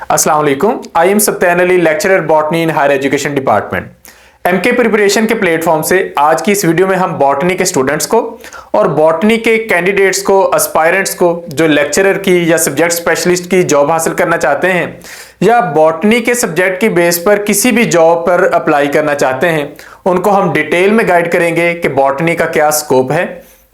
अस्सलाम वालेकुम। I am Satyan Ali, lecturer botany in higher education department. MK preparation के platform से आज की इस वीडियो में हम बॉटनी के स्टूडेंट्स को और बॉटनी के कैंडिडेट्स को, एस्पायरेंट्स को जो लेक्चरर की या सब्जेक्ट स्पेशलिस्ट की जॉब हासिल करना चाहते हैं या बॉटनी के सब्जेक्ट की बेस पर किसी भी जॉब पर अप्लाई करना चाहते हैं, उनको हम डिटेल में गाइड करेंगे कि बॉटनी का क्या स्कोप है,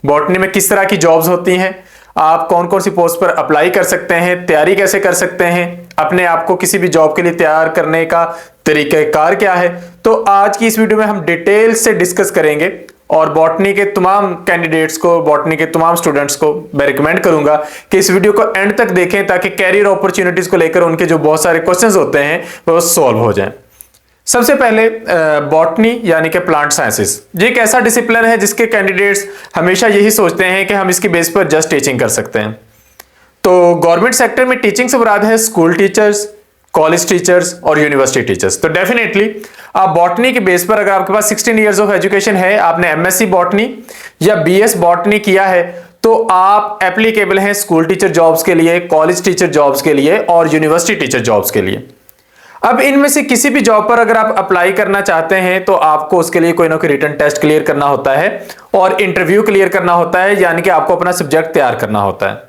बॉटनी में किस तरह की जॉब्स होती हैं, आप कौन कौन सी पोस्ट पर अप्लाई कर सकते हैं, तैयारी कैसे कर सकते हैं, अपने आप को किसी भी जॉब के लिए तैयार करने का तरीकाकार क्या है। तो आज की इस वीडियो में हम डिटेल से डिस्कस करेंगे और बॉटनी के तमाम कैंडिडेट्स को, बॉटनी के तमाम स्टूडेंट्स को मैं रिकमेंड करूंगा कि इस वीडियो को एंड तक देखें ताकि कैरियर अपॉर्चुनिटीज को लेकर उनके जो बहुत सारे क्वेश्चंस होते हैं वो सॉल्व हो जाएं। सबसे पहले बॉटनी यानी कि प्लांट साइंसेस, ये एक ऐसा डिसिप्लिन है जिसके कैंडिडेट्स हमेशा यही सोचते हैं कि हम इसकी बेस पर जस्ट टीचिंग कर सकते हैं। तो गवर्नमेंट सेक्टर में टीचिंग से मुराद है स्कूल टीचर्स, कॉलेज टीचर्स और यूनिवर्सिटी टीचर्स। तो डेफिनेटली आप बॉटनी के बेस पर, अगर आपके पास 16 इयर्स ऑफ एजुकेशन है, आपने एमएससी बॉटनी या बीएस बॉटनी किया है, तो आप एप्लीकेबल हैं स्कूल टीचर जॉब्स के लिए, कॉलेज टीचर जॉब्स के लिए और यूनिवर्सिटी टीचर जॉब्स के लिए। अब इनमें से किसी भी जॉब पर अगर आप अप्लाई करना चाहते हैं तो आपको उसके लिए कोई ना कोई रिटन टेस्ट क्लियर करना होता है और इंटरव्यू क्लियर करना होता है, यानी कि आपको अपना सब्जेक्ट तैयार करना होता है।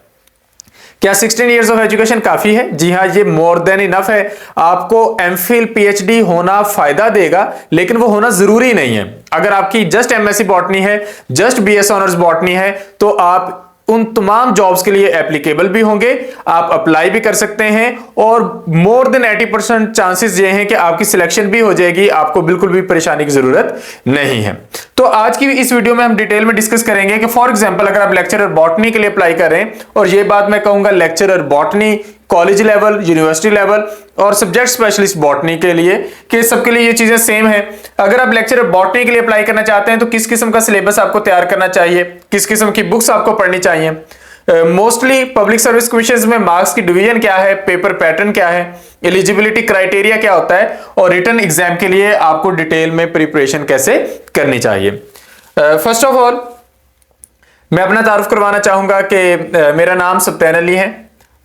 क्या 16 इयर्स ऑफ एजुकेशन काफी है? जी हाँ, ये मोर देन इनफ है। आपको एमफिल पीएचडी होना फायदा देगा, लेकिन वो होना जरूरी नहीं है। अगर आपकी जस्ट एमएससी बॉटनी है, जस्ट बीएस ऑनर्स बॉटनी है, तो आप उन तमाम जॉब्स के लिए एप्लीकेबल भी होंगे, आप अप्लाई भी कर सकते हैं और मोर देन 80% चांसेस ये हैं कि आपकी सिलेक्शन भी हो जाएगी। आपको बिल्कुल भी परेशानी की जरूरत नहीं है। तो आज की इस वीडियो में हम डिटेल में डिस्कस करेंगे कि फॉर एग्जांपल अगर आप लेक्चरर बॉटनी के लिए अप्लाई करें, और ये बात मैं कहूंगा lecturer botany college level, university level और सब्जेक्ट स्पेशलिस्ट बॉटनी के लिए, कि सबके लिए ये चीजें सेम है। अगर आप लेक्चरर बॉटनी के लिए अप्लाई करना चाहते हैं तो किस किस्म का सिलेबस आपको तैयार करना चाहिए, किस किस्म की बुक्स आपको पढ़नी चाहिए, मोस्टली पब्लिक सर्विस कमीशन में मार्क्स की डिवीजन क्या है, पेपर पैटर्न क्या है, एलिजिबिलिटी क्राइटेरिया क्या होता है और रिटन एग्जाम के लिए आपको डिटेल में प्रिपरेशन कैसे करनी चाहिए। फर्स्ट ऑफ ऑल मैं अपना तारुफ करवाना चाहूंगा कि मेरा नाम सत्यान अली है।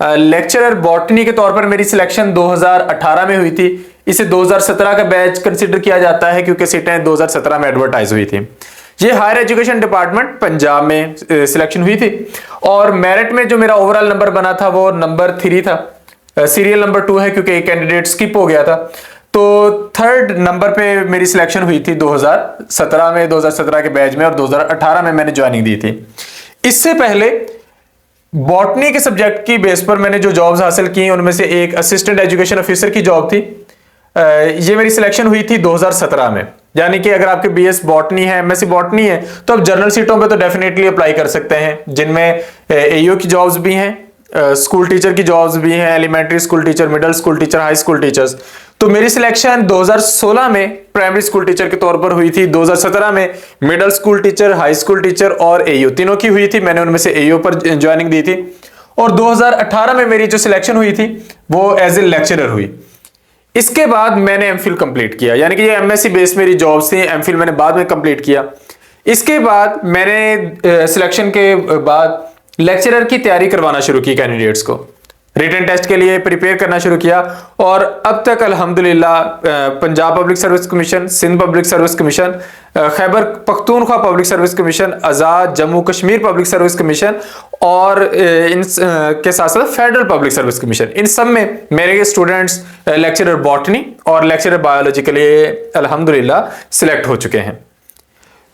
लेक्चरर बॉटनी के तौर पर मेरी सिलेक्शन 2018 में हुई थी। इसे 2017 का बैच कंसिडर किया जाता है क्योंकि सीटें 2017 में एडवर्टाइज हुई थी। ये हायर एजुकेशन डिपार्टमेंट पंजाब में सिलेक्शन हुई थी और मेरिट में जो मेरा ओवरऑल नंबर बना था वो नंबर 3 था। सीरियल नंबर 2 है क्योंकि एक कैंडिडेट स्किप हो गया था। तो थर्ड नंबर पे मेरी सिलेक्शन हुई थी 2017 में, 2017 के बैच में, और 2018 में मैंने ज्वाइनिंग दी थी। इससे पहले बॉटनी के सब्जेक्ट की बेस पर मैंने जो जॉब्स हासिल की उनमें से एक असिस्टेंट एजुकेशन ऑफिसर की जॉब थी। ये मेरी सिलेक्शन हुई थी 2017 में। यानी कि अगर आपके बीएस बॉटनी है, एमएससी बॉटनी है, तो आप जनरल सीटों पे तो डेफिनेटली अप्लाई कर सकते हैं, जिनमें एईओ की जॉब्स भी हैं, स्कूल टीचर की जॉब्स भी हैं, elementary school teacher, middle school teacher, high school teachers. तो मेरी सिलेक्शन 2016 में प्राइमरी स्कूल टीचर के तौर पर हुई थी, 2017 में middle school teacher, high school teacher और एईओ तीनों की हुई थी। मैंने उनमें से एईओ पर ज्वाइनिंग दी थी और 2018 में मेरी जो सिलेक्शन हुई थी वो एज ए लेक्चरर हुई। इसके बाद मैंने एमफिल कंप्लीट किया, यानी कि ये एमएससी बेस मेरी जॉब्स थी, एमफिल मैंने बाद में कंप्लीट किया। इसके बाद मैंने सिलेक्शन के बाद लेक्चरर की तैयारी करवाना शुरू की, कैंडिडेट्स को रिटन टेस्ट के लिए प्रिपेयर करना शुरू किया और अब तक अल्हम्दुलिल्लाह Punjab public service commission, Sindh public service commission, Khyber Pakhtunkhwa public service commission, Azad Jammu Kashmir public service commission और इन के साथ साथ फेडरल पब्लिक सर्विस कमीशन, इन सब में मेरे स्टूडेंट्स लेक्चरर बॉटनी और लेक्चरर बायोलॉजी के लिए अल्हम्दुलिल्लाह सिलेक्ट हो चुके हैं।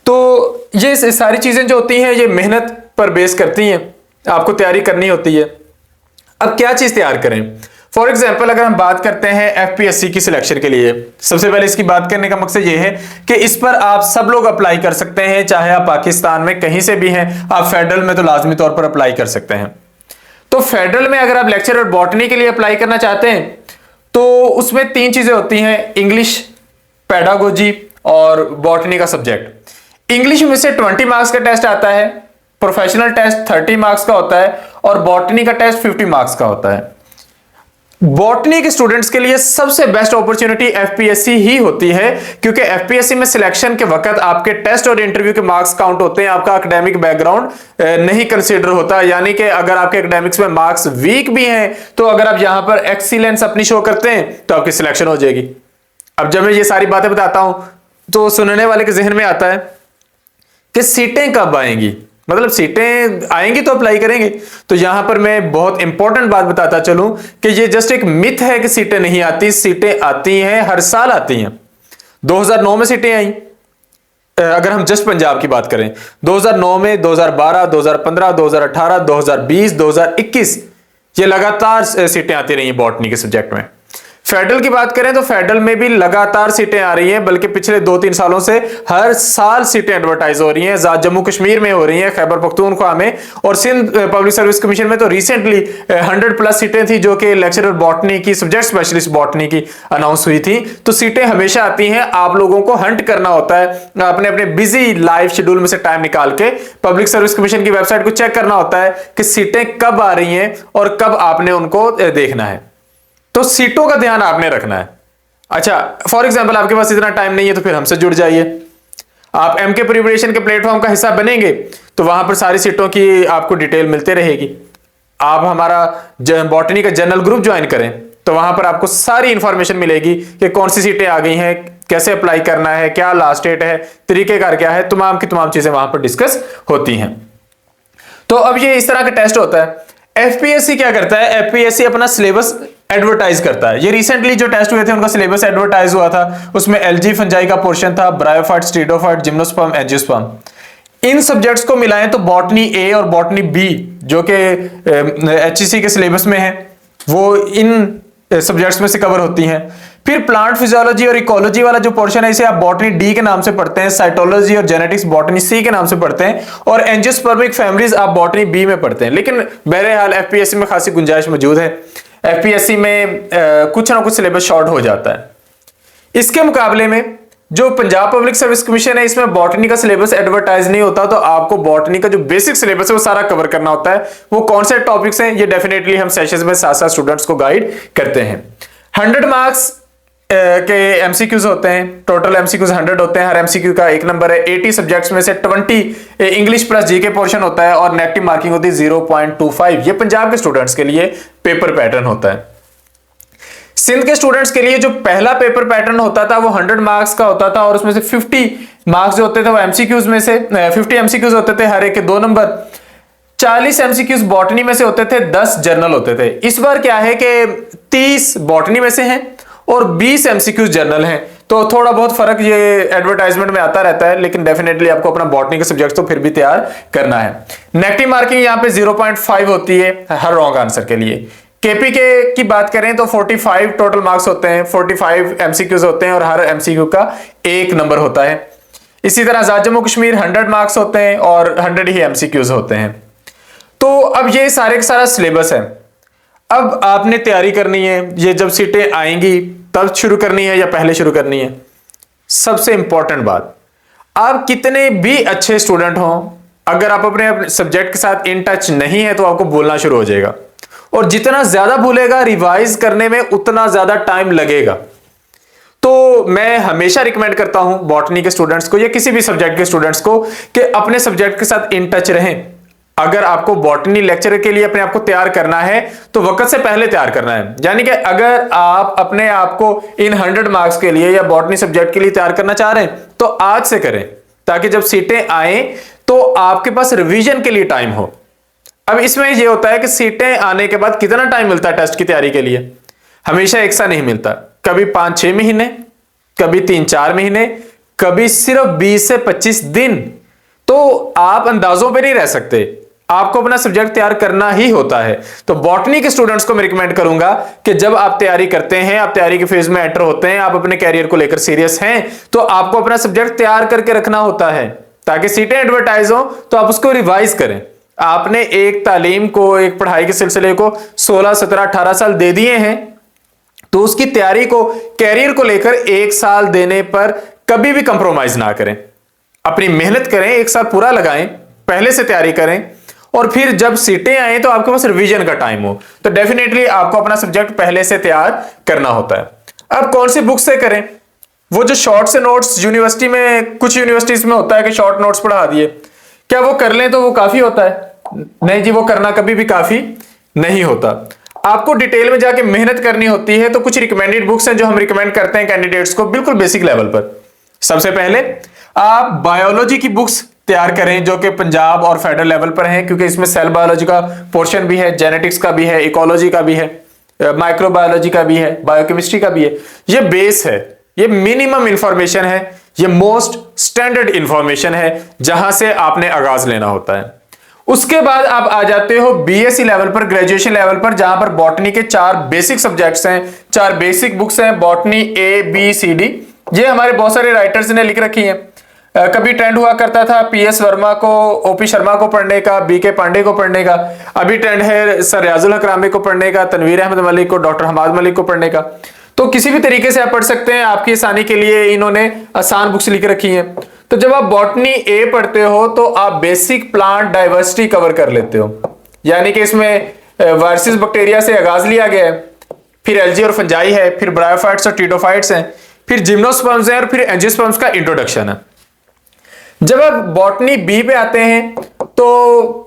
तो ये सारी चीजें जो होती हैं ये मेहनत पर बेस करती हैं, आपको तैयारी करनी होती है। अब क्या चीज तैयार करें? फॉर एग्जाम्पल अगर हम बात करते हैं एफपीएससी की सिलेक्शन के लिए, सबसे पहले इसकी बात करने का मकसद यह है कि इस पर आप सब लोग अप्लाई कर सकते हैं, चाहे आप पाकिस्तान में कहीं से भी हैं। आप फेडरल में तो लाजमी तौर पर अप्लाई कर सकते हैं। तो फेडरल में अगर आप लेक्चरर बॉटनी के लिए अप्लाई करना चाहते हैं तो उसमें 3 चीजें होती हैं, इंग्लिश, पेडागोजी और बॉटनी का सब्जेक्ट। इंग्लिश में से 20 मार्क्स का टेस्ट आता है, प्रोफेशनल टेस्ट 30 मार्क्स का होता है और बॉटनी का टेस्ट 50 मार्क्स का होता है। बॉटनी के स्टूडेंट्स के लिए सबसे बेस्ट अपॉर्चुनिटी एफपीएससी ही होती है, क्योंकि एफपीएससी में सिलेक्शन के वक्त आपके टेस्ट और इंटरव्यू के मार्क्स काउंट होते हैं, आपका एकेडमिक बैकग्राउंड नहीं कंसीडर होता। यानी कि अगर आपके एकेडमिक्स में मार्क्स वीक भी हैं तो अगर आप यहां पर एक्सीलेंस अपनी शो करते हैं तो आपकी सिलेक्शन हो जाएगी। अब जब मैं ये सारी बातें बताता हूं तो सुनने वाले के जहन में आता है कि सीटें कब आएंगी, मतलब सीटें आएंगी तो अप्लाई करेंगे। तो यहां पर मैं बहुत इंपॉर्टेंट बात बताता चलूं कि ये जस्ट एक मिथ है कि सीटें नहीं आती, सीटें आती हैं, हर साल आती हैं। 2009 में सीटें आई, अगर हम जस्ट पंजाब की बात करें 2009 में, 2012, 2015, 2018, 2020, 2021 ये लगातार सीटें आती रही हैं बॉटनी के सब्जेक्ट में। फेडरल की बात करें तो फेडरल में भी लगातार सीटें आ रही हैं, बल्कि पिछले 2-3 सालों से हर साल सीटें एडवर्टाइज हो रही हैं। जम्मू कश्मीर में हो रही हैं, खैबर पख्तूनख्वा में, और सिंध पब्लिक सर्विस कमीशन में तो रिसेंटली 100+ सीटें थी जो कि लेक्चरर बॉटनी की, सब्जेक्ट स्पेशलिस्ट बॉटनी की अनाउंस हुई थी। तो सीटें हमेशा आती हैं, आप लोगों को हंट करना होता है, अपने अपने बिजी लाइफ शेड्यूल में से टाइम निकाल के पब्लिक सर्विस कमीशन की वेबसाइट को चेक करना होता है कि सीटें कब आ रही हैं और कब आपने उनको देखना है। तो सीटों का ध्यान आपने रखना है। अच्छा, फॉर एग्जांपल आपके पास इतना टाइम नहीं है तो फिर हमसे जुड़ जाइए। आप एमके प्रिपरेशन के प्लेटफॉर्म का हिस्सा बनेंगे तो वहां पर सारी सीटों की आपको डिटेल मिलते रहेगी। आप हमारा बॉटनी का जनरल ग्रुप ज्वाइन करें तो वहां पर आपको सारी इंफॉर्मेशन मिलेगी कि कौन सी सीटें आ गई हैं, कैसे अप्लाई करना है, क्या लास्ट डेट है, तरीकेकार क्या है, तमाम की तमाम चीजें वहां पर डिस्कस होती हैं। तो अब ये इस तरह का टेस्ट होता है। एफपीएससी क्या करता है, एफपीएससी अपना सिलेबस एडवर्टाइज करता है। ये रिसेंटली जो टेस्ट हुए थे उनका सिलेबस एडवर्टाइज हुआ था, उसमें एल्गी फंजाई का पोर्शन था, ब्रायोफाइट, स्टीडोफाइट, जिम्नोस्पर्म, एंजियोस्पर्म। इन सब्जेक्ट्स को मिलाएं तो बॉटनी ए और बॉटनी बी जो कि एचईसी के सिलेबस में है वो इन सब्जेक्ट्स में से कवर होती हैं। फिर प्लांट फिजियोलॉजी और इकोलॉजी वाला जो पोर्शन है इसे आप बॉटनी डी के नाम से पढ़ते हैं, साइटोलॉजी और जेनेटिक्स बॉटनी सी के नाम से पढ़ते हैं, और एंजियोस्पर्मिक फैमिलीज आप बॉटनी बी में पढ़ते हैं। लेकिन बहरहाल एफपीएससी में खासी गुंजाइश मौजूद है, एफपीएससी में कुछ ना कुछ सिलेबस शॉर्ट हो जाता है। इसके मुकाबले में जो पंजाब पब्लिक सर्विस कमीशन है इसमें बॉटनी का सिलेबस एडवर्टाइज नहीं होता, तो आपको बॉटनी का जो बेसिक सिलेबस है वो सारा कवर करना होता है। वो कौन से टॉपिक्स हैं ये डेफिनेटली हम सेशंस में साथ साथ स्टूडेंट्स को गाइड करते हैं। 100 मार्क्स के एमसीक्यूज होते हैं, टोटल एमसीक्यूज 100 होते हैं, हर एमसीक्यू का 1 नंबर है। 80 सब्जेक्ट्स में से 20 इंग्लिश प्लस जीके पोर्शन होता है और नेगेटिव मार्किंग होती है 0.25। ये पंजाब के स्टूडेंट्स के लिए पेपर पैटर्न होता है। सिंध के स्टूडेंट्स के लिए जो पहला पेपर पैटर्न होता था वो 100 मार्क्स का होता था और उसमें से 50 मार्क्स जो होते थे वो एमसीक्यूज में से 50 एमसीक्यूज होते थे, हर एक के 2 नंबर। 40 एमसीक्यूज बॉटनी में से होते थे, 10 जर्नल होते थे। इस बार क्या है कि 30 बॉटनी में से हैं और 20 एमसीक्यूज जर्नल हैं, तो थोड़ा बहुत फर्क ये एडवर्टाइजमेंट में आता रहता है, लेकिन डेफिनेटली आपको अपना बॉटनी के सब्जेक्ट तो फिर भी तैयार करना है। नेगेटिव मार्किंग यहाँ पे 0.5 होती है हर रॉन्ग आंसर के लिए। केपीके की बात करें तो 45 टोटल मार्क्स होते हैं, 45 एमसीक्यूज होते हैं और हर एमसीक्यू का 1 नंबर होता है। इसी तरह आजाद जम्मू कश्मीर 100 मार्क्स होते हैं और 100 ही एमसीक्यूज होते हैं। तो अब ये सारे का सारा सिलेबस है। अब आपने तैयारी करनी है, ये जब सीटें आएंगी तब शुरू करनी है या पहले शुरू करनी है। सबसे इंपॉर्टेंट बात, आप कितने भी अच्छे स्टूडेंट हो, अगर आप अपने सब्जेक्ट के साथ इन टच नहीं है तो आपको भूलना शुरू हो जाएगा, और जितना ज्यादा भूलेगा रिवाइज करने में उतना ज्यादा टाइम लगेगा। तो मैं हमेशा रिकमेंड करता हूं बॉटनी के स्टूडेंट्स को या किसी भी सब्जेक्ट के स्टूडेंट्स को कि अपने सब्जेक्ट के साथ इन टच रहें। अगर आपको बॉटनी लेक्चर के लिए अपने आप को तैयार करना है तो वक्त से पहले तैयार करना है। यानी कि अगर आप अपने आप को इन 100 मार्क्स के लिए या बॉटनी सब्जेक्ट के लिए तैयार करना चाह रहे हैं तो आज से करें, ताकि जब सीटें आए तो आपके पास रिवीजन के लिए टाइम हो। अब इसमें यह होता है कि सीटें आने के बाद कितना टाइम मिलता है टेस्ट की तैयारी के लिए, हमेशा एक सा नहीं मिलता। कभी 5-6 महीने, कभी 3-4 महीने, कभी सिर्फ 20 से 25 दिन। तो आप अंदाजों पे नहीं रह सकते, आपको अपना सब्जेक्ट तैयार करना ही होता है। तो बॉटनी के स्टूडेंट्स को मैं रिकमेंड करूंगा कि जब आप तैयारी करते हैं, आप तैयारी के फेज में एंटर होते हैं, आप अपने कैरियर को लेकर सीरियस हैं, तो आपको अपना सब्जेक्ट तैयार करके रखना होता है ताकि सीटें एडवर्टाइज हो तो आप उसको रिवाइज करें। आपने एक तालीम को, एक पढ़ाई के सिलसिले को 16, 17, 18 साल दे दिए हैं, तो उसकी तैयारी को, कैरियर को लेकर 1 साल देने पर कभी भी कंप्रोमाइज ना करें। अपनी मेहनत करें, 1 साल पूरा लगाएं, पहले से तैयारी करें और फिर जब सीटें आए तो आपके पास रिवीजन का टाइम हो, तो डेफिनेटली आपको अपना सब्जेक्ट पहले से तैयार करना होता है। अब कौन सी बुक से करें? वो जो शॉर्ट से नोट्स यूनिवर्सिटी में, कुछ यूनिवर्सिटीज में होता है कि शॉर्ट नोट्स पढ़ा दिए, क्या वो कर लें तो वो काफी होता है? नहीं जी, वो करना कभी भी काफी नहीं होता। आपको डिटेल में जाके मेहनत करनी होती है। तो कुछ रिकमेंडेड बुक्स हैं जो हम रिकमेंड करते हैं कैंडिडेट्स को बिल्कुल बेसिक लेवल पर। सबसे पहले आप बायोलॉजी की बुक्स तैयार करें जो कि पंजाब और फेडरल लेवल पर हैं, क्योंकि इसमें सेल बायोलॉजी का पोर्शन भी है, जेनेटिक्स का भी है, इकोलॉजी का भी है, माइक्रोबायोलॉजी का भी है, बायोकेमिस्ट्री का भी है। ये बेस है, ये मिनिमम इंफॉर्मेशन है, ये मोस्ट स्टैंडर्ड इंफॉर्मेशन है जहां से आपने आगाज लेना होता है। उसके बाद आप आ जाते हो बीएससी लेवल पर, ग्रेजुएशन लेवल पर, जहां पर बॉटनी के 4 बेसिक सब्जेक्ट्स हैं, 4 बेसिक बुक्स हैं, botany A B C D. ये हमारे बहुत सारे राइटर्स ने लिख रखी हैं। कभी ट्रेंड हुआ करता था पीएस वर्मा को, ओपी शर्मा को पढ़ने का, बीके पांडे को पढ़ने का। अभी ट्रेंड है सर रियाजुल हक रामी को पढ़ने का, तनवीर अहमद मलिक को, डॉक्टर हमाद मलिक को पढ़ने का। तो किसी भी तरीके से आप पढ़ सकते हैं, आपकी आसानी के लिए इन्होंने आसान बुक्स लिख रखी हैं। तो जब आप बॉटनी ए पढ़ते हो तो आप बेसिक प्लांट डाइवर्सिटी कवर कर लेते हो, यानी कि इसमें वायरसेस बैक्टीरिया से आगाज लिया गया है, फिर एल्गी और फंजाई है, फिर ब्रायोफाइट्स और टीडोफाइट्स हैं, फिर जिम्नोस्पर्म्स हैं और फिर एंजियोस्पर्म्स का इंट्रोडक्शन है। जब आप बॉटनी बी पे आते हैं तो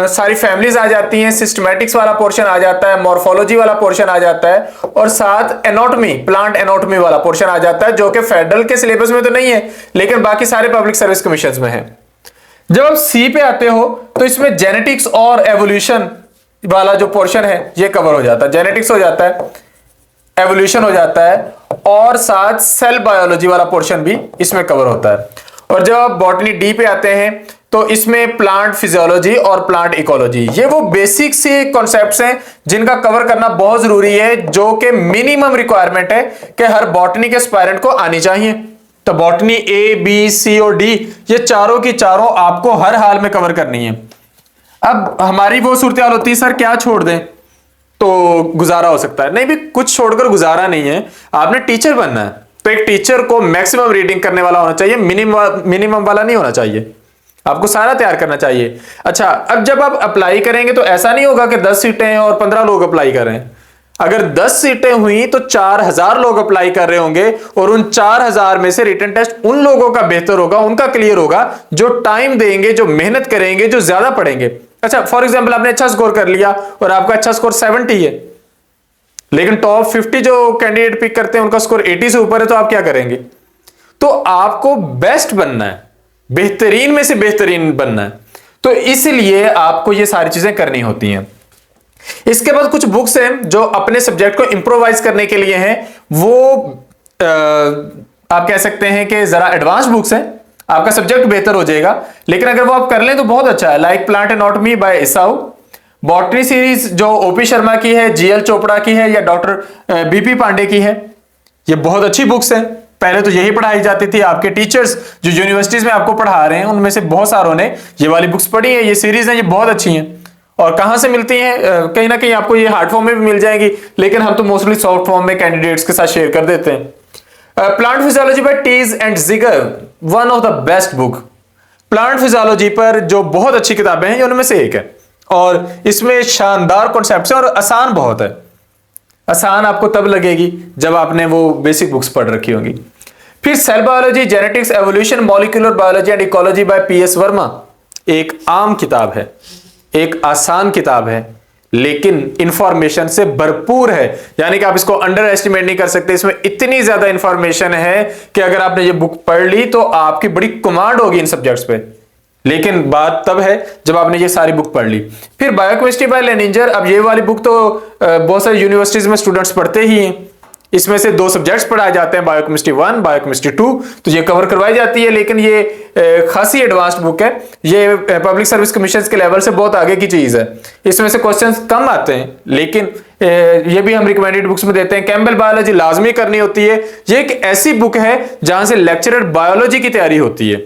सारी फैमिलीज आ जाती हैं, सिस्टमैटिक्स वाला पोर्शन आ जाता है, मॉर्फोलॉजी वाला पोर्शन आ जाता है और साथ एनाटॉमी, प्लांट एनाटॉमी वाला पोर्शन आ जाता है, जो कि फेडरल के सिलेबस में तो नहीं है लेकिन बाकी सारे पब्लिक सर्विस कमीशन में है। जब आप सी पे आते हो तो इसमें जेनेटिक्स और एवोल्यूशन वाला जो पोर्शन है ये कवर हो जाता है। जेनेटिक्स हो जाता है, एवोल्यूशन हो जाता है और साथ सेल बायोलॉजी वाला पोर्शन भी इसमें कवर होता है। और जब आप बॉटनी डी पे आते हैं तो इसमें प्लांट फिजियोलॉजी और प्लांट इकोलॉजी, ये वो बेसिक से कॉन्सेप्ट्स हैं जिनका कवर करना बहुत जरूरी है, जो कि मिनिमम रिक्वायरमेंट है कि हर बॉटनी के एस्पायरेंट को आनी चाहिए। तो बॉटनी ए बी सी और डी, ये चारों की चारों आपको हर हाल में कवर करनी है। अब हमारी वो सूरत हाल होती है सर क्या छोड़ दें तो गुजारा हो सकता है, नहीं भी कुछ छोड़कर गुजारा नहीं है, आपने टीचर बनना है। तो एक टीचर को मैक्सिमम रीडिंग करने वाला होना चाहिए, मिनिमम वाला नहीं होना चाहिए, आपको सारा तैयार करना चाहिए। अच्छा, अब जब आप अप्लाई करेंगे तो ऐसा नहीं होगा कि 10 सीटें हैं और 15 लोग अप्लाई कर रहे हैं। अगर 10 सीटें हुई तो 4000 लोग अप्लाई कर रहे होंगे और उन 4000 में से रिटन टेस्ट उन लोगों का बेहतर होगा, उनका क्लियर होगा जो टाइम देंगे, जो मेहनत करेंगे, जो ज्यादा पढ़ेंगे। अच्छा, फॉर एग्जाम्पल आपने अच्छा स्कोर कर लिया और आपका अच्छा स्कोर 70 है, लेकिन टॉप 50 जो कैंडिडेट पिक करते हैं उनका स्कोर 80 से ऊपर है, तो आप क्या करेंगे? तो आपको बेस्ट बनना है, बेहतरीन में से बेहतरीन बनना है, तो इसलिए आपको ये सारी चीजें करनी होती हैं। इसके बाद कुछ बुक्स हैं जो अपने सब्जेक्ट को इंप्रोवाइज करने के लिए हैं, वो आप कह सकते हैं कि जरा एडवांस बुक्स हैं, आपका सब्जेक्ट बेहतर हो जाएगा, लेकिन अगर वो आप कर लें तो बहुत अच्छा है। Like plant anatomy by Esau, botany series जो ओपी शर्मा की है, जीएल चोपड़ा की है या डॉक्टर बीपी पांडे की है, ये बहुत अच्छी बुक्स हैं। पहले तो यही पढ़ाई जाती थी, आपके टीचर्स जो यूनिवर्सिटीज में आपको पढ़ा रहे हैं उनमें से बहुत सारों ने ये वाली बुक्स पढ़ी हैं, ये सीरीज हैं, ये बहुत अच्छी हैं। और कहां से मिलती हैं? कहीं ना कहीं आपको ये हार्ड फॉर्म में भी मिल जाएंगी, लेकिन हम तो मोस्टली सॉफ्ट फॉर्म में कैंडिडेट्स के साथ शेयर कर देते हैं। Plant physiology by Taiz and Zeiger, one of the best book. Plant physiology पर जो बहुत अच्छी किताबें हैं, उनमें से एक है और इसमें शानदार कॉन्सेप्ट्स हैं और आसान बहुत है। आसान आपको तब लगेगी जब आपने वो बेसिक बुक्स पढ़ रखी होंगी। फिर cell biology, genetics, evolution, molecular biology and ecology by PS Verma, एक आम किताब है, एक आसान किताब है, लेकिन इंफॉर्मेशन से भरपूर है, यानी कि आप इसको अंडर एस्टिमेट नहीं कर सकते। इसमें इतनी ज्यादा इंफॉर्मेशन है कि अगर आपने ये बुक पढ़ ली तो आपकी बड़ी कमांड होगी इन सब्जेक्ट्स पे, लेकिन बात तब है जब आपने ये सारी बुक पढ़ ली। फिर बायोकेमिस्ट्री बाय लेनिंजर, अब ये वाली बुक तो बहुत सारी यूनिवर्सिटीज में स्टूडेंट्स पढ़ते ही हैं। इसमें से 2 सब्जेक्ट्स पढ़ाए जाते हैं, बायोकेमिस्ट्री 1, बायोकेमिस्ट्री 2, तो ये कवर करवाई जाती है, लेकिन ये खासी एडवांस्ड बुक है, ये पब्लिक सर्विस कमीशन के लेवल से बहुत आगे की चीज है। इसमें से क्वेश्चंस कम आते हैं, लेकिन ये भी हम रिकमेंडेड बुक्स में देते हैं। कैम्बल बायोलॉजी लाजमी करनी होती है, ये एक ऐसी बुक है जहां से लेक्चरर बायोलॉजी की तैयारी होती है,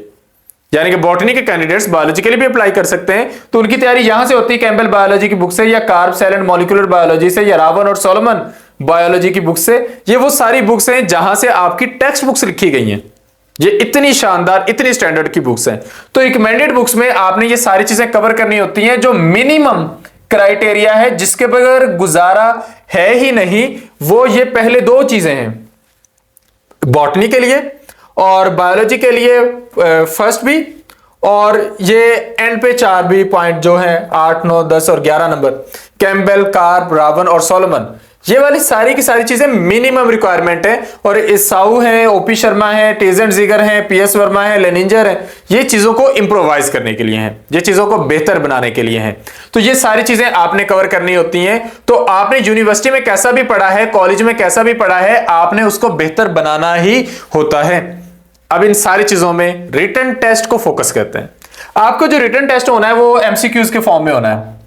यानी कि बॉटनी के कैंडिडेट्स बायोलॉजी के लिए भी अप्लाई कर सकते हैं, तो उनकी तैयारी यहां से होती है, कैम्बल बायोलॉजी की बुक से या Karp cell and molecular biology से या रावन और सोलोमन बायोलॉजी की बुक से। ये वो सारी बुक्स हैं जहां से आपकी टेक्स्ट बुक्स लिखी गई हैं, ये इतनी शानदार, इतनी स्टैंडर्ड की बुक्स हैं। तो रिकमेंडेड बुक्स में आपने ये सारी चीजें कवर करनी होती हैं, जो मिनिमम क्राइटेरिया है, जिसके बगैर गुजारा है ही नहीं। वो ये पहले दो चीजें हैं, बॉटनी के लिए और बायोलॉजी के लिए फर्स्ट भी, और ये एंड पे 4 भी पॉइंट जो है 8, 9, 10 और 11 नंबर, कैम्बेल, कार्प, रावन और सोलोमन, ये वाली सारी की सारी चीजें मिनिमम रिक्वायरमेंट है। और साउ है, ओपी शर्मा है, टेजेंट जिगर है, पीएस वर्मा है, लेनिंजर है, ये चीजों को इंप्रोवाइज करने के लिए हैं, ये चीजों को बेहतर बनाने के लिए हैं। तो ये सारी चीजें आपने कवर करनी होती हैं। तो आपने यूनिवर्सिटी में कैसा भी पढ़ा है, कॉलेज में कैसा भी पढ़ा है, आपने उसको बेहतर बनाना ही होता है। अब इन सारी चीजों में रिटन टेस्ट को फोकस करते हैं। आपको जो रिटन टेस्ट होना है वो एमसीक्यूज के फॉर्म में होना है।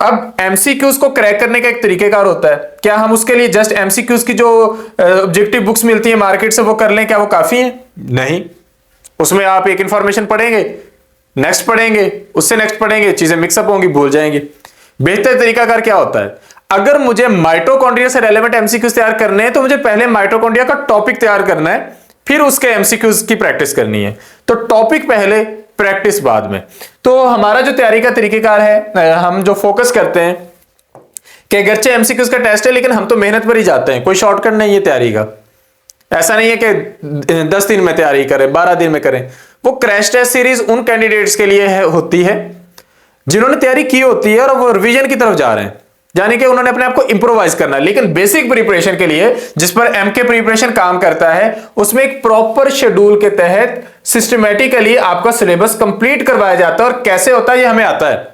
अब एमसीक्यूज को क्रैक करने का एक तरीकेकार होता है। क्या हम उसके लिए जस्ट एमसीक्यूज की जो ऑब्जेक्टिव बुक्स मिलती है मार्केट से वो कर लें, क्या वो काफी है? नहीं, उसमें आप एक इंफॉर्मेशन पढ़ेंगे, नेक्स्ट पढ़ेंगे, उससे नेक्स्ट पढ़ेंगे, चीजें मिक्सअप होंगी, भूल जाएंगे। बेहतर तरीकाकार क्या होता है, अगर मुझे माइटोकॉन्ड्रिया से रेलेवेंट एमसीक्यूज तैयार करने हैं तो मुझे पहले माइटोकॉन्ड्रिया का टॉपिक तैयार करना है, फिर उसके एमसीक्यूज की प्रैक्टिस करनी है। तो टॉपिक पहले, प्रैक्टिस बाद में। तो हमारा जो तैयारी का तरीकेकार है, हम जो फोकस करते हैं कि अगरचे एमसीक्यूज का टेस्ट है लेकिन हम तो मेहनत पर ही जाते हैं, कोई शॉर्टकट नहीं है तैयारी का। ऐसा नहीं है कि 10 दिन में तैयारी करें, 12 दिन में करें। वो क्रैश टेस्ट सीरीज उन कैंडिडेट्स के लिए होती है जिन्होंने तैयारी की होती है और वो रिवीजन की तरफ जा रहे हैं, यानी कि उन्होंने अपने आप को इंप्रोवाइज करना है। लेकिन बेसिक प्रिपरेशन के लिए, जिस पर एमके प्रिपरेशन काम करता है, उसमें एक प्रॉपर शेड्यूल के तहत सिस्टमेटिकली आपका सिलेबस कंप्लीट करवाया जाता है। और कैसे होता है ये हमें आता है,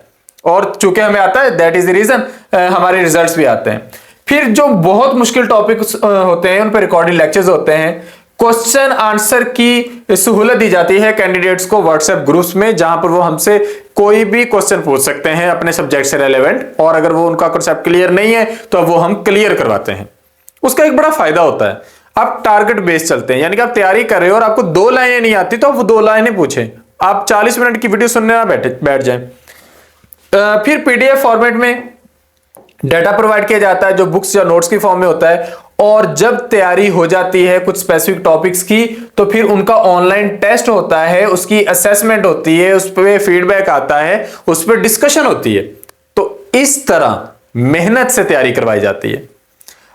और चूंकि हमें आता है दैट इज द रीजन हमारे रिजल्ट्स भी आते हैं। फिर जो बहुत मुश्किल टॉपिक्स होते हैं उन पर रिकॉर्डेड लेक्चर्स होते हैं। क्वेश्चन आंसर की सहूलत दी जाती है कैंडिडेट्स को व्हाट्सएप ग्रुप्स में, जहां पर वो हमसे कोई भी क्वेश्चन पूछ सकते हैं अपने सब्जेक्ट से रेलेवेंट, और अगर वो उनका कॉन्सेप्ट क्लियर नहीं है तो वो हम क्लियर करवाते हैं। उसका एक बड़ा फायदा होता है, आप टारगेट बेस्ड चलते हैं, यानी कि आप तैयारी कर रहे हो और आपको 2 लाइनें नहीं आती तो आप वो 2 लाइनें पूछें, आप 40 मिनट की वीडियो सुनने ना बैठ जाए। फिर पीडीएफ फॉर्मेट में डाटा प्रोवाइड किया जाता है जो बुक्स या नोट्स की फॉर्म में होता है। और जब तैयारी हो जाती है कुछ स्पेसिफिक टॉपिक्स की तो फिर उनका ऑनलाइन टेस्ट होता है, उसकी असेसमेंट होती है, उस पर फीडबैक आता है, उस पर डिस्कशन होती है। तो इस तरह मेहनत से तैयारी करवाई जाती है।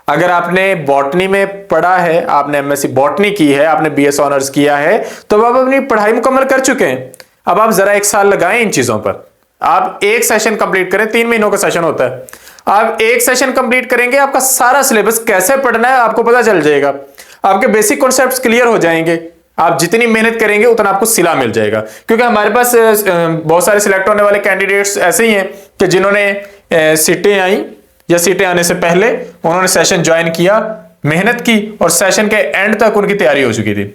अगर आपने बॉटनी में पढ़ा है, आपने एमएससी बॉटनी की है, आपने बीएस ऑनर्स किया है, तो आप अपनी पढ़ाई मुकम्मल कर चुके हैं। अब आप जरा 1 साल लगाएं इन चीजों पर। आप एक सेशन कंप्लीट करें, 3 महीनों का सेशन होता है। आप एक सेशन कंप्लीट करेंगे, आपका सारा सिलेबस कैसे पढ़ना है आपको पता चल जाएगा, आपके बेसिक कॉन्सेप्ट्स क्लियर हो जाएंगे। आप जितनी मेहनत करेंगे उतना आपको सिला मिल जाएगा। क्योंकि हमारे पास बहुत सारे सिलेक्ट होने वाले कैंडिडेट्स ऐसे ही हैं कि जिन्होंने सीटें आई या सीटें आने से पहले उन्होंने सेशन ज्वाइन किया, मेहनत की और सेशन के एंड तक उनकी तैयारी हो चुकी थी।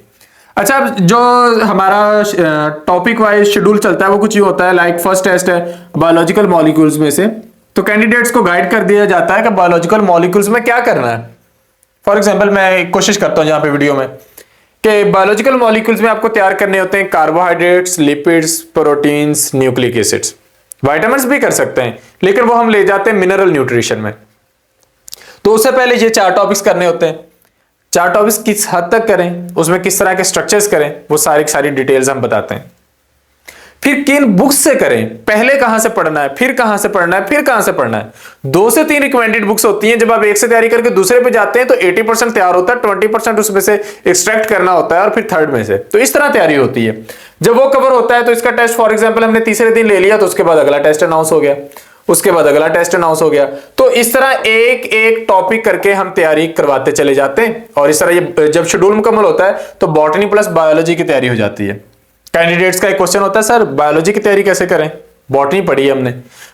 अच्छा, अब जो हमारा टॉपिक वाइज शेड्यूल चलता है वो कुछ ही होता है। लाइक फर्स्ट टेस्ट है बायोलॉजिकल मॉलिक्यूल्स में से, तो कैंडिडेट्स को गाइड कर दिया जाता है कि बायोलॉजिकल मॉलिक्यूल्स में क्या करना है। फॉर एग्जांपल मैं कोशिश करता हूं यहां पे वीडियो में कि बायोलॉजिकल मॉलिक्यूल्स में आपको तैयार करने होते हैं carbohydrates, lipids, proteins, nucleic acids. Vitamins भी कर सकते हैं लेकिन वो हम ले जाते हैं मिनरल न्यूट्रिशन में। तो उससे पहले ये 4 टॉपिक्स करने होते हैं। 4 टॉपिक्स किस हद तक करें, उसमें किस तरह के स्ट्रक्चर्स करें, वो सारी डिटेल्स हम बताते हैं। फिर किन बुक्स से करें, पहले कहां से पढ़ना है, फिर कहां से पढ़ना है, फिर कहां से पढ़ना है। 2 से 3 रिकमेंडेड बुक्स होती हैं। जब आप एक से तैयारी करके दूसरे पे जाते हैं तो 80% तैयार होता है, 20% उसमें से एक्सट्रैक्ट करना होता है और फिर थर्ड में से। तो इस तरह तैयारी होती है। जब वो कवर होता है तो इसका टेस्ट फॉर एग्जाम्पल हमने तीसरे दिन ले लिया तो उसके बाद अगला टेस्ट अनाउंस हो गया, उसके बाद अगला टेस्ट अनाउंस हो गया। तो इस तरह एक एक टॉपिक करके हम तैयारी करवाते चले जाते हैं। और इस तरह ये जब शेड्यूल मुकम्मल होता है तो बॉटनी प्लस बायोलॉजी की तैयारी हो जाती है। कैंडिडेट्स का एक क्वेश्चन होता है, सर बायोलॉजी की तैयारी कैसे करें, बॉटनी पढ़ी है हमने।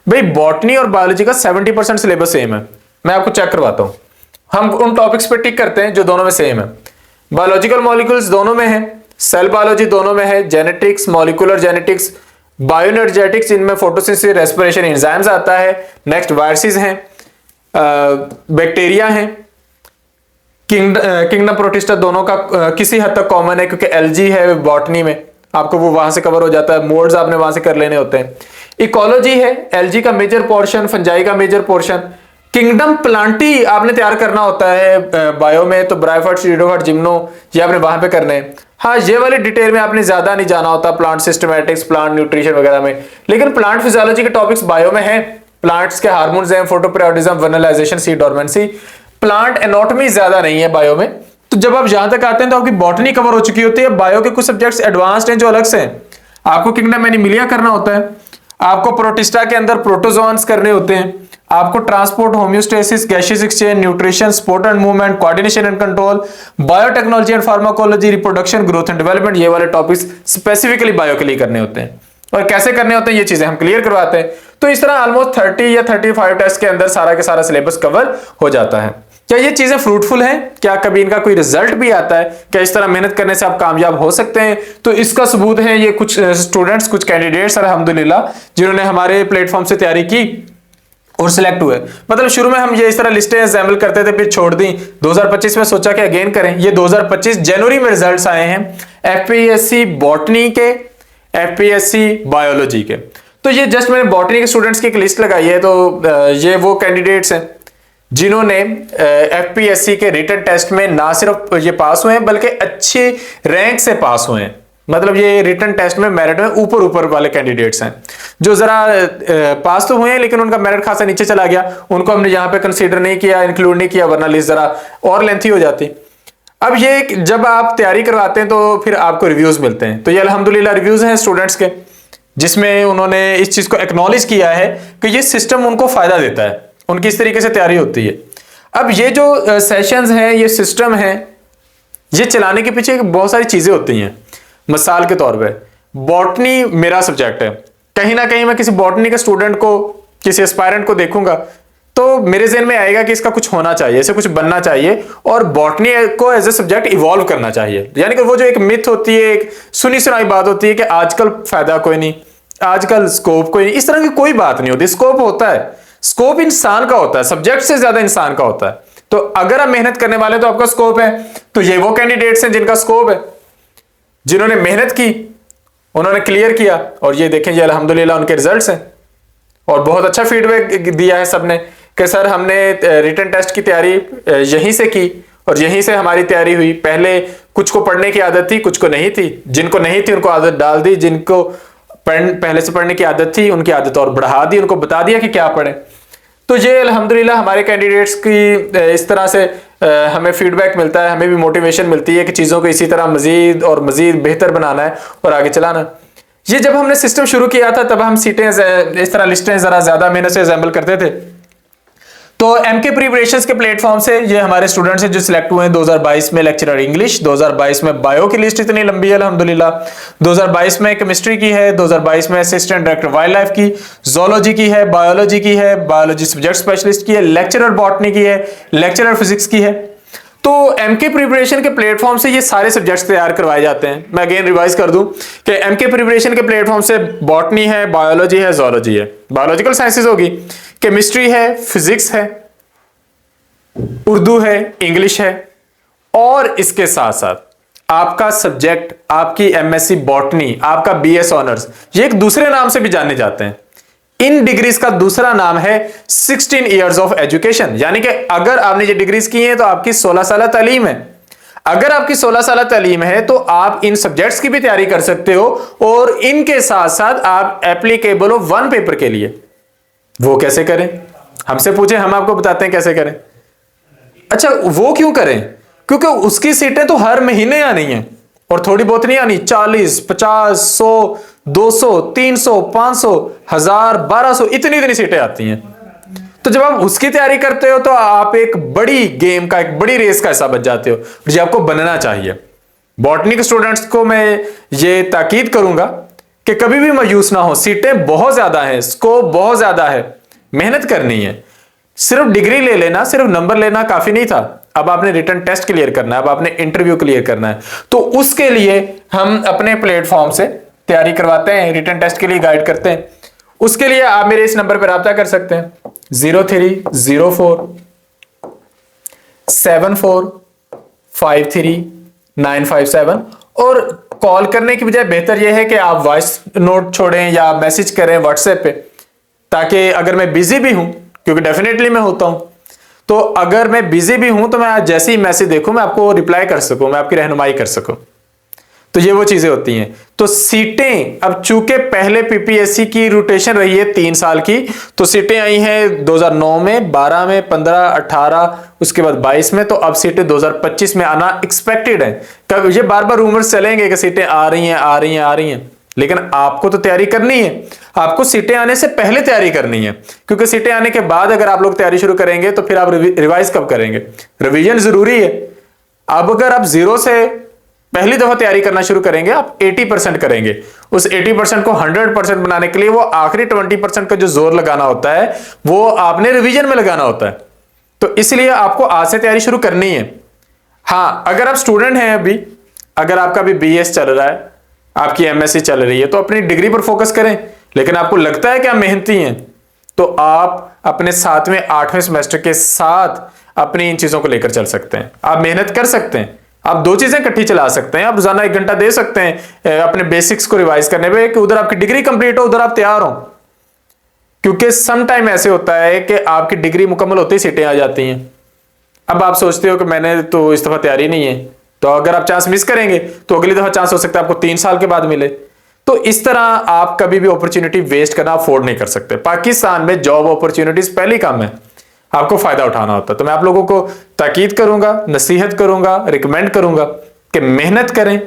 भाई बॉटनी और बायोलॉजी का 70% सिलेबस सेम है। मैं आपको चेक करवाता हूं। हम उन टॉपिक्स पे टिक करते हैं जो दोनों में सेम है। बायोलॉजिकल मॉलिक्यूल्स दोनों में है, सेल बायोलॉजी दोनों में है, जेनेटिक्स, मॉलिक्यूलर जेनेटिक्स, बायोएनर्जेटिक्स, इनमें फोटोसिंथेसिस, रेस्पिरेशन, एंजाइम्स आता है। नेक्स्ट वायरसेस हैं, बैक्टीरिया हैं, किंगडम प्रोटिस्टा दोनों का किसी हद तक कॉमन है क्योंकि एलजी है बॉटनी में, आपको वो वहां से कवर हो जाता है। मोड्स आपने वहां से कर लेने होते हैं। इकोलॉजी है, एलजी का मेजर पोर्शन, फंजाई का मेजर पोर्शन, किंगडम प्लांटी आपने तैयार करना होता है बायो में, तो ब्रायोफाइट, स्टीरियोफाइट, जिम्नो, ये आपने वहां पे करने हैं। हाँ, ये वाले डिटेल में आपने ज्यादा नहीं जाना होता, प्लांट सिस्टमैटिक्स, प्लांट न्यूट्रिशन वगैरह में, लेकिन प्लांट फिजियोलॉजी के टॉपिक्स बायो में है। प्लांट्स के हार्मोन्स हैं, photoperiodism, vernalization, seed dormancy. Plant anatomy ज्यादा नहीं है बायो में। तो जब आप यहां तक आते हैं तो आपकी बॉटनी कवर हो चुकी होती है। बायो के कुछ सब्जेक्ट्स एडवांस्ड हैं जो अलग से हैं। आपको किंगडम एनिमिलिया करना होता है, आपको प्रोटिस्टा के अंदर प्रोटोजोन्स करने होते हैं, आपको transport, homeostasis, gaseous exchange, nutrition, support and movement, coordination and control, biotechnology and pharmacology, reproduction, growth and development, ये वाले टॉपिक्स स्पेसिफिकली बायो के लिए करने होते हैं। और कैसे करने होते हैं ये चीजें हम क्लियर करवाते हैं। तो इस तरह ऑलमोस्ट 30 या 35 टेस्ट के अंदर सारा के सारा सिलेबस कवर हो जाता है। क्या ये चीजें फ्रूटफुल हैं? क्या कभी इनका कोई रिजल्ट भी आता है? क्या इस तरह मेहनत करने से आप कामयाब हो सकते हैं? तो इसका सबूत है ये कुछ स्टूडेंट्स, कुछ कैंडिडेट्स अल्हम्दुलिल्लाह जिन्होंने हमारे प्लेटफॉर्म से तैयारी की और सिलेक्ट हुए। मतलब शुरू में हम ये इस तरह लिस्टें एग्जाम्पल करते थे, फिर छोड़ दी। 2025 में सोचा कि अगेन करें। ये 2025 जनवरी में रिजल्ट्स आए हैं एफपीएससी बॉटनी के, एफपीएससी बायोलॉजी के। तो ये जस्ट मैंने बॉटनी के स्टूडेंट्स की एक लिस्ट लगाई है। तो ये वो कैंडिडेट्स हैं जिन्होंने एफपीएससी के रिटन टेस्ट में ना सिर्फ ये पास हुए हैं बल्कि अच्छे रैंक से पास हुए हैं। मतलब ये रिटन टेस्ट में मेरिट में ऊपर ऊपर वाले कैंडिडेट्स हैं जो जरा पास तो हुए हैं लेकिन उनका मेरिट खासा नीचे चला गया। उनको हमने यहां पे कंसीडर नहीं किया, इंक्लूड नहीं किया, वरना लिस्ट जरा और लेंथी हो जाती। अब ये जब आप तैयारी करवाते हैं तो फिर आपको रिव्यूज मिलते हैं। तो ये अल्हम्दुलिल्लाह रिव्यूज हैं स्टूडेंट्स के, जिसमें उन्होंने इस चीज को एक्नॉलेज किया है कि ये सिस्टम उनको फायदा देता है, उनकी इस तरीके से तैयारी होती है। अब ये जो सेशंस हैं, ये सिस्टम है, ये चलाने के पीछे बहुत सारी चीजें होती हैं। मिसाल के तौर पे बॉटनी मेरा सब्जेक्ट है, कहीं ना कहीं मैं किसी बॉटनी के स्टूडेंट को, किसी एस्पायरेंट को देखूंगा तो मेरे ज़हन में आएगा कि इसका कुछ होना चाहिए, इसे कुछ बनना चाहिए और बॉटनी को एज ए सब्जेक्ट इवॉल्व करना चाहिए। यानी कि वो जो एक मिथ होती है, एक सुनी सुनाई बात होती है कि आजकल फायदा कोई नहीं, आजकल स्कोप कोई नहीं, इस तरह की कोई बात नहीं होती। स्कोप होता है, स्कोप इंसान का होता है, सब्जेक्ट से ज्यादा इंसान का होता है। तो अगर आप मेहनत करने वाले तो आपका स्कोप है। तो ये वो कैंडिडेट्स हैं जिनका स्कोप है, जिन्होंने मेहनत की, उन्होंने क्लियर किया और ये देखें ये अल्हम्दुलिल्लाह उनके रिजल्ट्स हैं। और बहुत अच्छा फीडबैक दिया है सबने कि सर हमने रिटन टेस्ट की तैयारी यहीं से की और यहीं से हमारी तैयारी हुई। पहले कुछ को पढ़ने की आदत थी, कुछ को नहीं थी। जिनको नहीं थी उनको आदत डाल दी, जिनको पहले से पढ़ने की आदत थी उनकी आदत और बढ़ा दी, उनको बता दिया कि क्या पढ़े। तो ये अल्हम्दुलिल्लाह हमारे कैंडिडेट्स की इस तरह से हमें फीडबैक मिलता है, हमें भी मोटिवेशन मिलती है कि चीज़ों को इसी तरह मजीद और मजीद बेहतर बनाना है और आगे चलाना। ये जब हमने सिस्टम शुरू किया था तब हम सीटें इस तरह लिस्टें ज़रा ज़्यादा मेहनत से असेंबल करते थे। तो एमके प्रिपरेशंस के प्लेटफॉर्म से ये हमारे स्टूडेंट्स हैं जो सिलेक्ट हुए हैं 2022 में लेक्चरर इंग्लिश, 2022 में बायो की लिस्ट इतनी लंबी है अल्हम्दुलिल्लाह, 2022 में केमिस्ट्री की है, 2022 में असिस्टेंट डायरेक्टर वाइल्ड लाइफ की, जोलॉजी की है, बायोलॉजी की है, बायोलॉजी सब्जेक्ट स्पेशलिस्ट की है, लेक्चरर बॉटनी की है, लेक्चरर फिजिक्स की है। तो एमके प्रिपरेशन के प्लेटफॉर्म से ये सारे सब्जेक्ट्स तैयार करवाए जाते हैं। मैं अगेन रिवाइज कर दूं कि एमके प्रिपरेशन के प्लेटफॉर्म से बॉटनी है, बायोलॉजी है, जोलॉजी है, बायोलॉजिकल साइंसेज होगी, केमिस्ट्री है, फिजिक्स है, उर्दू है, इंग्लिश है और इसके साथ साथ आपका सब्जेक्ट, आपकी एमएससी बॉटनी, आपका बीएस ऑनर्स, ये एक दूसरे नाम से भी जाने जाते हैं। इन डिग्रीज का दूसरा नाम है 16 इयर्स ऑफ एजुकेशन। यानी कि अगर आपने ये डिग्रीज की हैं तो आपकी 16 साल तालीम है। अगर आपकी 16 साल तालीम है तो आप इन सब्जेक्ट्स की भी तैयारी कर सकते हो और इनके साथ साथ आप एप्लीकेबल हो वन पेपर के लिए। वो कैसे करें? हमसे पूछे, हम आपको बताते हैं कैसे करें। अच्छा, वो क्यों करें? क्योंकि उसकी सीटें तो हर महीने आनी है और थोड़ी बहुत नहीं आनी, 40, 50, 100, 200, 300, 500, 1000, 1200 इतनी इतनी सीटें आती हैं। तो जब आप उसकी तैयारी करते हो तो आप एक बड़ी गेम का, एक बड़ी रेस का हिस्सा बच जाते हो, जो आपको बनना चाहिए। बॉटनी के स्टूडेंट्स को मैं ये ताकीद करूंगा कि कभी भी मायूस ना हो, सीटें बहुत ज्यादा हैं, स्कोप बहुत ज्यादा है, मेहनत करनी है। सिर्फ डिग्री ले लेना, सिर्फ नंबर लेना काफी नहीं था। अब आपने रिटन टेस्ट क्लियर करना है, अब आपने इंटरव्यू क्लियर करना है। तो उसके लिए हम अपने प्लेटफॉर्म से तैयारी करवाते हैं, रिटन टेस्ट के लिए गाइड करते हैं। उसके लिए आप मेरे इस नंबर पर राब्ता कर सकते हैं 0304 7453 और कॉल करने की बजाय बेहतर यह है कि आप वॉइस नोट छोड़ें या मैसेज करें व्हाट्सएप पे, ताकि अगर मैं बिजी भी हूं क्योंकि डेफिनेटली मैं होता हूं। तो अगर मैं बिजी भी हूं तो मैं आज जैसे ही मैसेज देखूं मैं आपको रिप्लाई कर सकूं, मैं आपकी रहनुमाई कर सकूं। तो ये वो चीजें होती हैं। तो सीटें अब चूंकि पहले पीपीएससी की रोटेशन रही है 3 साल की, तो सीटें आई हैं 2009 में, 12 में, 15, 18, उसके बाद 22 में। तो अब सीटें 2025 में आना एक्सपेक्टेड है। कब ये बार बार रूमर्स चलेंगे कि सीटें आ रही हैं, आ रही हैं, आ रही हैं, लेकिन आपको तो तैयारी करनी है। आपको सीटें आने से पहले तैयारी करनी है, क्योंकि सीटें आने के बाद अगर आप लोग तैयारी शुरू करेंगे तो फिर आप रिवाइज कब करेंगे? रिवीजन जरूरी है। अब अगर आप जीरो से पहली दफा तैयारी करना शुरू करेंगे, आप 80% करेंगे। उस 80% को 100% बनाने के लिए वो आखिरी 20% का जो जोर लगाना होता है वो आपने रिवीजन में लगाना होता है। तो इसलिए आपको आज से तैयारी शुरू करनी है। हाँ, अगर आप स्टूडेंट हैं अभी, अगर आपका भी बीएस चल रहा है, आपकी एमएससी चल रही है, तो अपनी डिग्री पर फोकस करें। लेकिन आपको लगता है कि आप मेहनती हैं, तो आप अपने 7वें 8वें सेमेस्टर के साथ अपनी इन चीजों को लेकर चल सकते हैं। आप मेहनत कर सकते हैं, आप दो चीजें इकट्ठी चला सकते हैं। आप रोजाना 1 घंटा दे सकते हैं अपने बेसिक्स को रिवाइज करने पे, कि उधर आपकी डिग्री कंप्लीट हो, उधर आप तैयार हो। क्योंकि सम टाइम ऐसे होता है कि आपकी डिग्री मुकम्मल होते ही सीटें आ जाती हैं। अब आप सोचते हो कि मैंने तो इस दफा तैयारी नहीं है, तो अगर आप चांस मिस करेंगे तो अगली दफा चांस हो सकता है आपको 3 साल के बाद मिले। तो इस तरह आप कभी भी अपॉर्चुनिटी वेस्ट करना अफोर्ड नहीं कर सकते। पाकिस्तान में जॉब अपॉर्चुनिटीज पहली कम है, आपको फायदा उठाना होता है। तो मैं आप लोगों को ताकीद करूंगा, नसीहत करूंगा, रिकमेंड करूंगा कि मेहनत करें,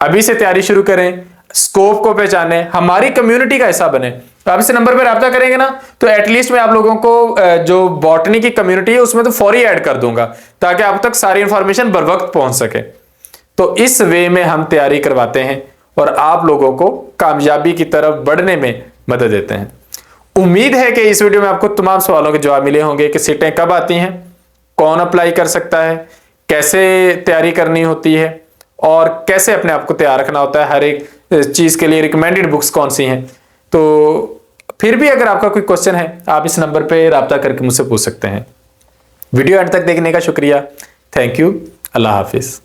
अभी से तैयारी शुरू करें, स्कोप को पहचानें, हमारी कम्युनिटी का हिस्सा बने। तो आप इस नंबर पर राब्ता करेंगे ना, तो एटलीस्ट मैं आप लोगों को जो बॉटनी की कम्युनिटी है उसमें तो फौरी ऐड कर दूंगा, ताकि आप तक सारी इंफॉर्मेशन बर वक्त पहुंच सके। तो इस वे में हम तैयारी करवाते हैं और आप लोगों को कामयाबी की तरफ बढ़ने में मदद देते हैं। उम्मीद है कि इस वीडियो में आपको तमाम सवालों के जवाब मिले होंगे कि सीटें कब आती हैं, कौन अप्लाई कर सकता है, कैसे तैयारी करनी होती है, और कैसे अपने आप को तैयार रखना होता है। हर एक चीज के लिए रिकमेंडेड बुक्स कौन सी हैं। तो फिर भी अगर आपका कोई क्वेश्चन है, आप इस नंबर पे राब्ता करके मुझसे पूछ सकते हैं। वीडियो एंड तक देखने का शुक्रिया। Thank you. Allah Hafiz.